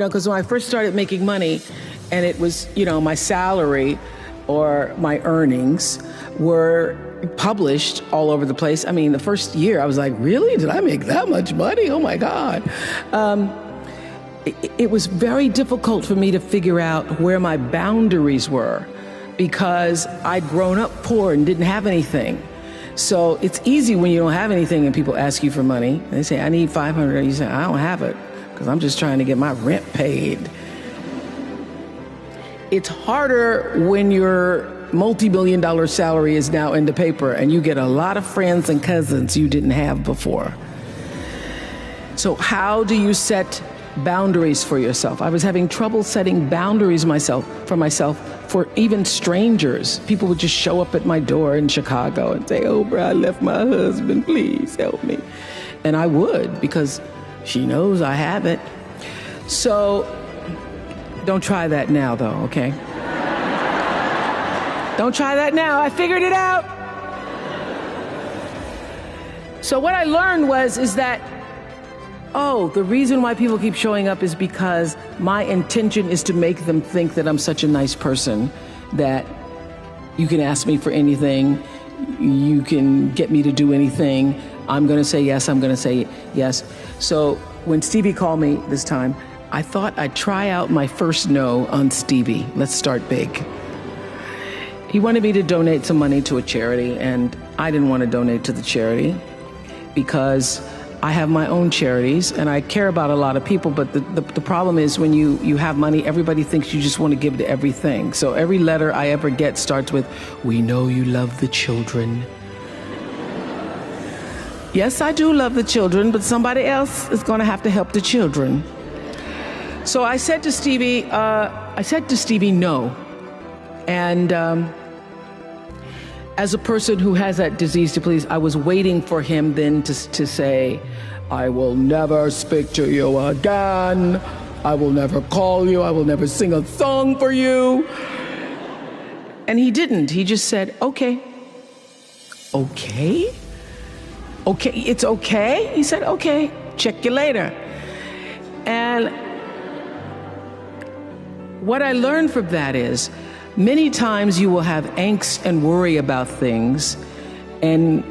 Because when I first started making money, and it was, my salary or my earnings were published all over the place. I mean, the first year I was like, really? Did I make that much money? Oh my God. It was very difficult for me to figure out where my boundaries were because I'd grown up poor and didn't have anything. So it's easy when you don't have anything and people ask you for money. They say, I need $500. You say, I don't have it because I'm just trying to get my rent paid. It's harder when your multi-million-dollar salary is now in the paper and you get a lot of friends and cousins you didn't have before. So how do you set boundaries for yourself? I was having trouble setting boundaries for myself for even strangers. People would just show up at my door in Chicago and say, Oprah, I left my husband, please help me. And I would, because she knows I have it. So don't try that now, though, okay? Don't try that now. I figured it out. So what I learned is that, the reason why people keep showing up is because my intention is to make them think that I'm such a nice person that you can ask me for anything, you can get me to do anything, I'm going to say yes, I'm going to say yes. So when Stevie called me this time, I thought I'd try out my first no on Stevie. Let's start big. He wanted me to donate some money to a charity, and I didn't want to donate to the charity because I have my own charities and I care about a lot of people, but the problem is when you have money, everybody thinks you just want to give to everything. So every letter I ever get starts with, we know you love the children. Yes, I do love the children, but somebody else is going to have to help the children. So I said to Stevie, no. And as a person who has that disease to please, I was waiting for him then to say, I will never speak to you again. I will never call you. I will never sing a song for you. And he didn't. He just said, okay. Okay? Okay, it's okay? He said, okay, check you later. And what I learned from that is, many times you will have angst and worry about things and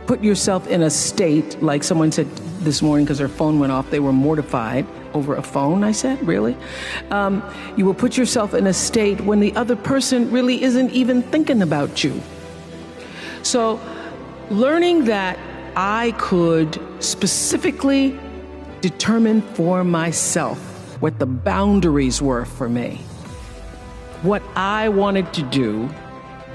put yourself in a state, like someone said this morning because their phone went off, they were mortified over a phone. I said, really? You will put yourself in a state when the other person really isn't even thinking about you. So learning that I could specifically determine for myself what the boundaries were for me, what I wanted to do,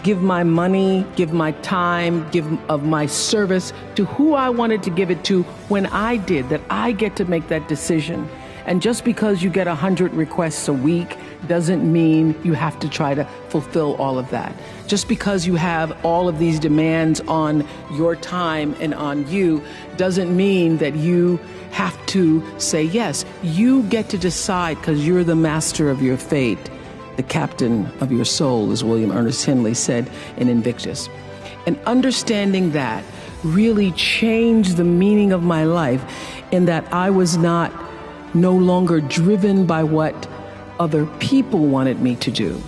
give my money, give my time, give of my service to who I wanted to give it to when I did, that I get to make that decision. And just because you get 100 requests a week doesn't mean you have to try to fulfill all of that. Just because you have all of these demands on your time and on you doesn't mean that you have to say yes. You get to decide because you're the master of your fate, the captain of your soul, as William Ernest Henley said in Invictus. And understanding that really changed the meaning of my life in that I was no longer driven by what other people wanted me to do,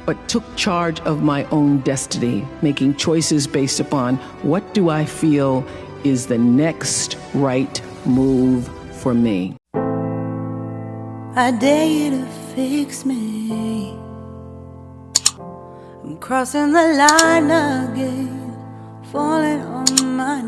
but took charge of my own destiny, making choices based upon what do I feel is the next right move for me. I dare you to fix me. I'm crossing the line again, falling on my